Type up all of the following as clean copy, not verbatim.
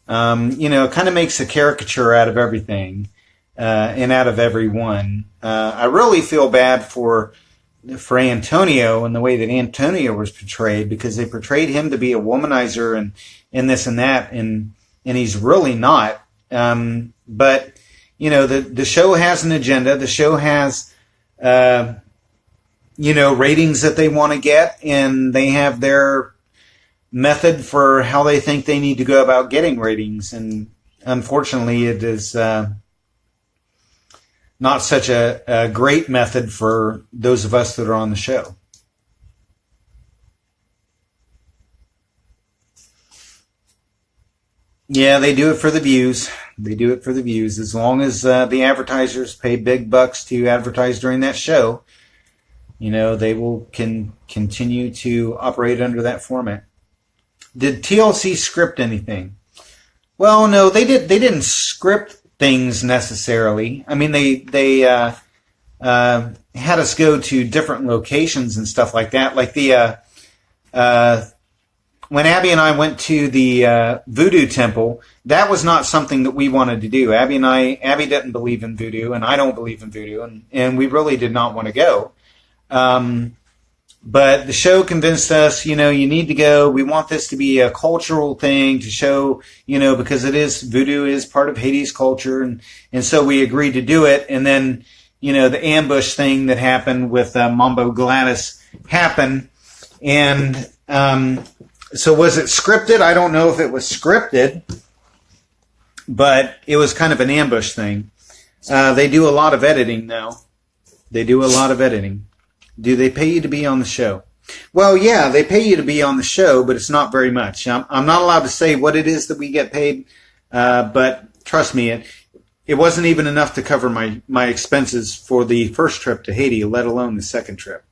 It kind of makes a caricature out of everything and out of everyone. I really feel bad for Antonio and the way that Antonio was portrayed, because they portrayed him to be a womanizer and this and that, and he's really not. But the show has an agenda. The show has ratings that they want to get, and they have their method for how they think they need to go about getting ratings. And unfortunately, it is not such a great method for those of us that are on the show. Yeah, they do it for the views. They do it for the views. As long as the advertisers pay big bucks to advertise during that show, they will continue to operate under that format. Did TLC script anything? Well, no, they didn't script things necessarily. I mean, they had us go to different locations and stuff like that. Like when Abby and I went to the voodoo temple, that was not something that we wanted to do. Abby didn't believe in voodoo, and I don't believe in voodoo, and we really did not want to go. But the show convinced us, you need to go. We want this to be a cultural thing to show, because voodoo is part of Haiti's culture. And so we agreed to do it. And then, the ambush thing that happened with Mambo Gladys happened. And so was it scripted? I don't know if it was scripted, but it was kind of an ambush thing. They do a lot of editing now. They do a lot of editing. Do they pay you to be on the show? Well, yeah, they pay you to be on the show, but it's not very much. I'm not allowed to say what it is that we get paid, but trust me, it wasn't even enough to cover my expenses for the first trip to Haiti, let alone the second trip.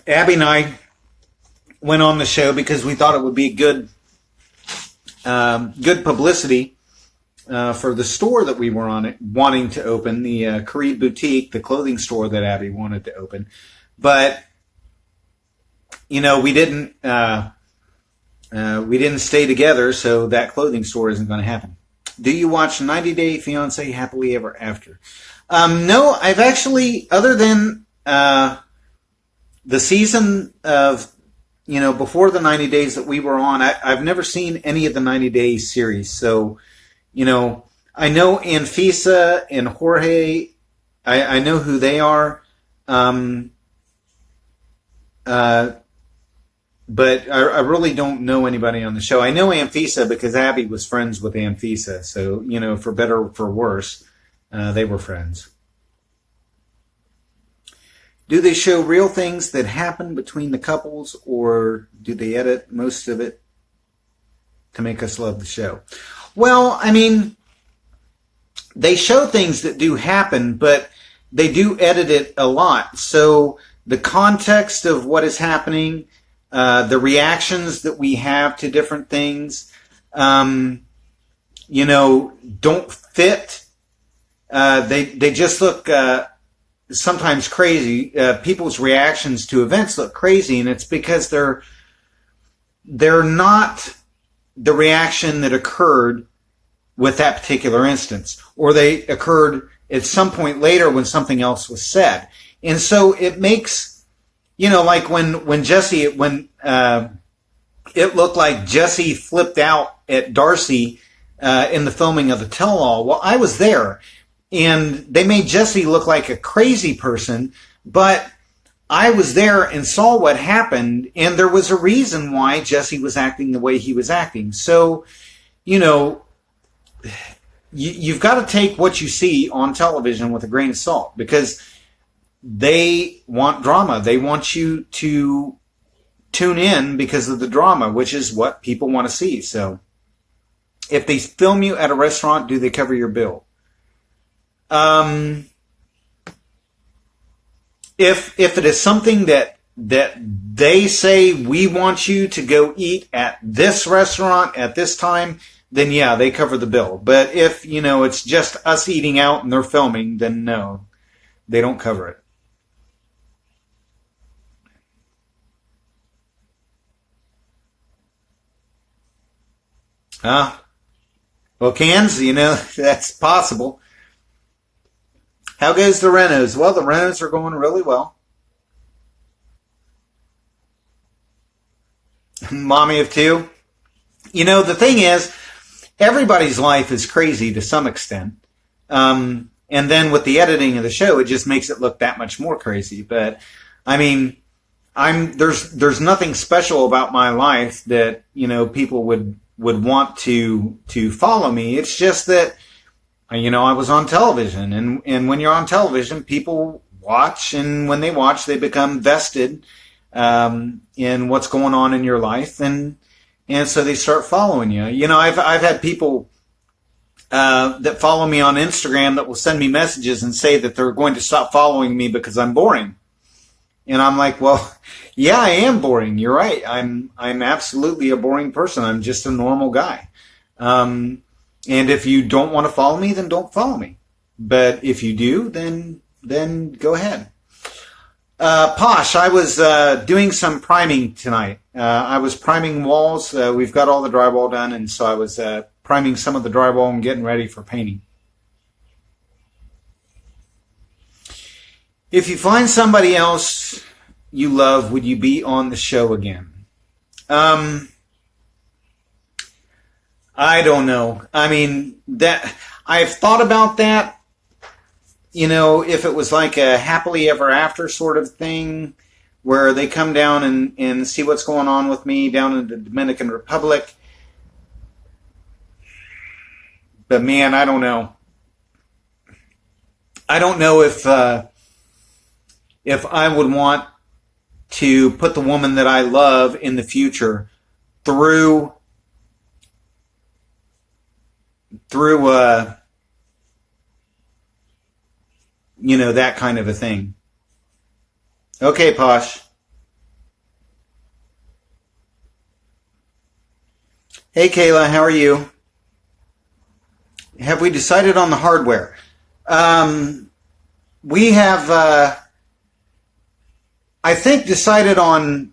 Abby and I went on the show because we thought it would be good publicity for the store that we were wanting to open, the Creed Boutique, the clothing store that Abby wanted to open. But, we didn't stay together, so that clothing store isn't going to happen. Do you watch 90 Day Fiancé Happily Ever After? No, I've actually, other than the season of, before the 90 days that we were on, I've never seen any of the 90 Day series. So, I know Anfisa and Jorge. I know who they are. But I really don't know anybody on the show. I know Anfisa because Abby was friends with Anfisa. So, for better or for worse, they were friends. Do they show real things that happen between the couples, or do they edit most of it to make us love the show? Well, I mean, they show things that do happen, but they do edit it a lot. So the context of what is happening, the reactions that we have to different things, don't fit. They just look sometimes crazy. People's reactions to events look crazy, and it's because they're not the reaction that occurred with that particular instance, or they occurred at some point later when something else was said. And so it makes, like when Jesse, it looked like Jesse flipped out at Darcy in the filming of the tell-all. Well, I was there, and they made Jesse look like a crazy person, but I was there and saw what happened, and there was a reason why Jesse was acting the way he was acting. So, you've got to take what you see on television with a grain of salt, because they want drama. They want you to tune in because of the drama, which is what people want to see. So if they film you at a restaurant, do they cover your bill? If it is something that they say, we want you to go eat at this restaurant at this time, then yeah, they cover the bill. But if, it's just us eating out and they're filming, then no, they don't cover it. Uh, well, cans, that's possible. How goes the renos? Well, the renos are going really well. Mommy of two. The thing is, everybody's life is crazy to some extent. And then with the editing of the show, it just makes it look that much more crazy. But I mean, there's nothing special about my life that people would want to follow me. It's just that I was on television, and when you're on television, people watch, and when they watch, they become vested in what's going on in your life, and so they start following you. I've had people that follow me on Instagram that will send me messages and say that they're going to stop following me because I'm boring. And I'm like, well, yeah, I am boring. You're right. I'm absolutely a boring person. I'm just a normal guy. And if you don't want to follow me, then don't follow me. But if you do, then go ahead. Posh, I was doing some priming tonight. I was priming walls. We've got all the drywall done, and so I was priming some of the drywall and getting ready for painting. If you find somebody else you love, would you be on the show again? I don't know. I mean, that I've thought about that. If it was like a happily ever after sort of thing, where they come down and see what's going on with me down in the Dominican Republic. But man, I don't know. I don't know if I would want to put the woman that I love in the future through that kind of a thing. Okay, Posh. Hey, Kayla, how are you? Have we decided on the hardware? We have, I think, decided on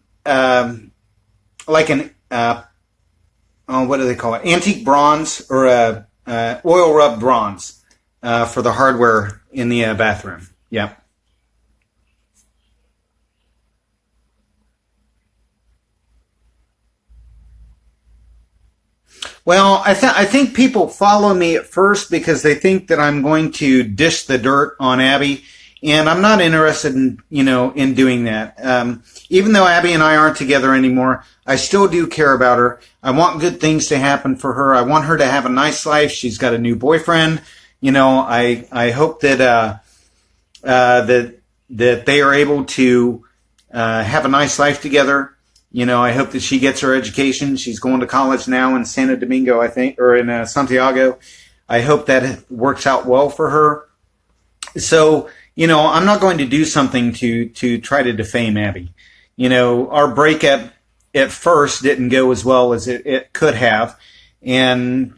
like an, what do they call it? Antique bronze or oil rubbed bronze for the hardware in the bathroom. Yeah. Well, I think people follow me at first because they think that I'm going to dish the dirt on Abby, and I'm not interested in doing that. Even though Abby and I aren't together anymore, I still do care about her. I want good things to happen for her. I want her to have a nice life. She's got a new boyfriend. I hope that that they are able to have a nice life together. I hope that she gets her education. She's going to college now in Santo Domingo, I think, or in Santiago. I hope that works out well for her. So, I'm not going to do something to try to defame Abby. Our breakup at first didn't go as well as it could have. And,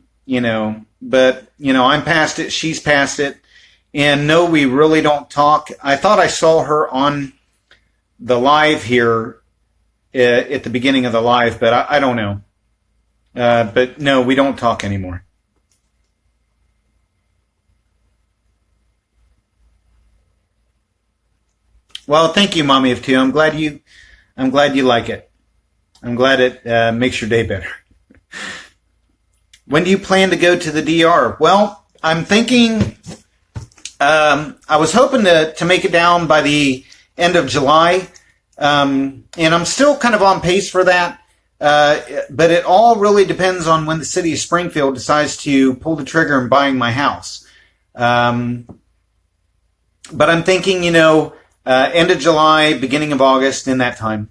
but, I'm past it. She's past it. And no, we really don't talk. I thought I saw her on the live here at the beginning of the live, but I don't know. But no, we don't talk anymore. Well, thank you, Mommy of Two. I'm glad you like it. I'm glad it makes your day better. When do you plan to go to the DR? Well, I'm thinking. I was hoping to make it down by the end of July. And I'm still kind of on pace for that. But it all really depends on when the city of Springfield decides to pull the trigger in buying my house. But I'm thinking, end of July, beginning of August, in that time.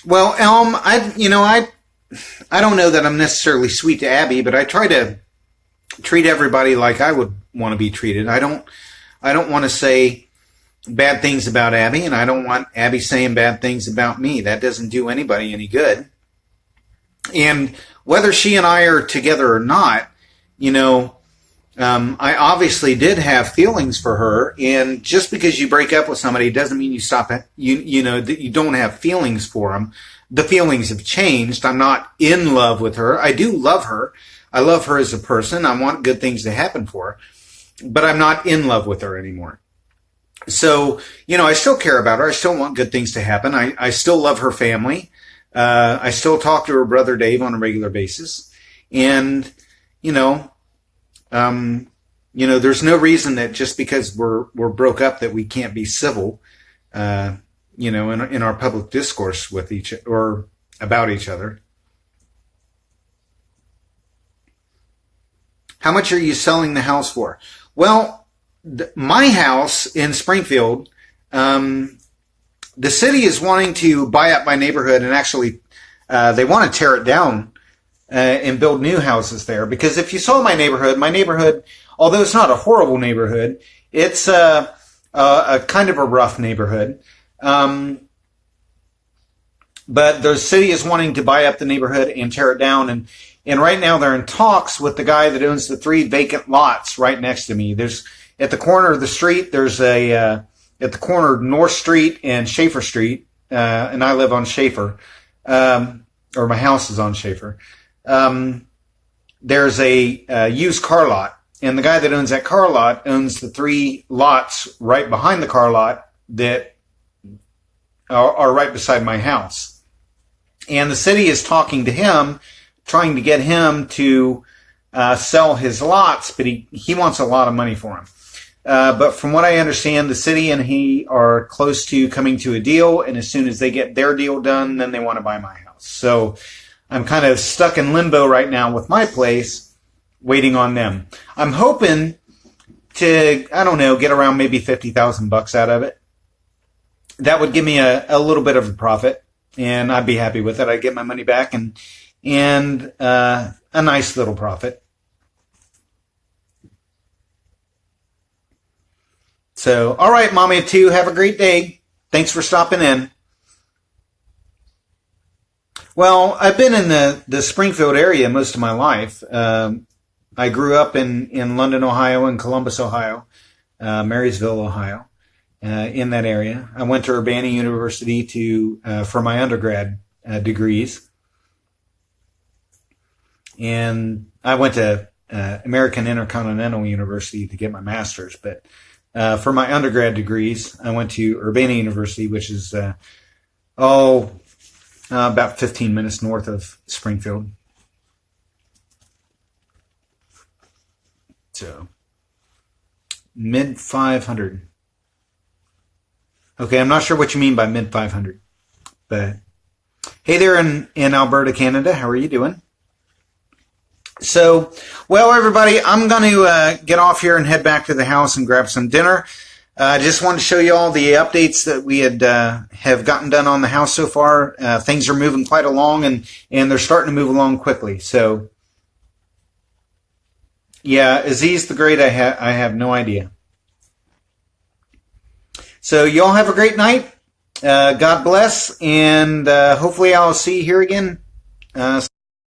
Well, Elm, I don't know that I'm necessarily sweet to Abby, but I try to treat everybody like I would want to be treated. I don't want to say bad things about Abby, and I don't want Abby saying bad things about me. That doesn't do anybody any good. And whether she and I are together or not, I obviously did have feelings for her, and just because you break up with somebody doesn't mean you stop it. You know that you don't have feelings for them. The feelings have changed. I'm not in love with her. I do love her. I love her as a person. I want good things to happen for her, but I'm not in love with her anymore. So, I still care about her. I still want good things to happen. I still love her family. I still talk to her brother Dave on a regular basis. And, there's no reason that just because we're broke up that we can't be civil, in our public discourse with each or about each other. How much are you selling the house for? Well, my house in Springfield, the city is wanting to buy up my neighborhood, and actually, they want to tear it down and build new houses there. Because if you saw my neighborhood, although it's not a horrible neighborhood, it's a kind of a rough neighborhood. But the city is wanting to buy up the neighborhood and tear it down, and right now they're in talks with the guy that owns the 3 vacant lots right next to me. There's at the corner of the street. There's at the corner of North Street and Schaefer Street, and I live on Schaefer, or my house is on Schaefer. There's a used car lot, and the guy that owns that car lot owns the 3 lots right behind the car lot that are right beside my house. And the city is talking to him, trying to get him to sell his lots, but he wants a lot of money for them. But from what I understand, the city and he are close to coming to a deal, and as soon as they get their deal done, then they want to buy my house. So I'm kind of stuck in limbo right now with my place, waiting on them. I'm hoping to, get around maybe $50,000 out of it. That would give me a little bit of a profit, and I'd be happy with it. I'd get my money back and a nice little profit. So, all right, Mommy of 2, have a great day. Thanks for stopping in. Well, I've been in the Springfield area most of my life. I grew up in London, Ohio, and Columbus, Ohio, Marysville, Ohio, in that area. I went to Urbana University for my undergrad degrees. And I went to American Intercontinental University to get my master's, but for my undergrad degrees, I went to Urbana University, which is about 15 minutes north of Springfield. So, mid 500. Okay, I'm not sure what you mean by mid 500, but hey there in Alberta, Canada, how are you doing? So, well, everybody, I'm going to get off here and head back to the house and grab some dinner. I just wanted to show you all the updates that we have gotten done on the house so far. Things are moving quite along, and they're starting to move along quickly. So, yeah, Aziz the Great, I have no idea. So, y'all have a great night. God bless, and hopefully I'll see you here again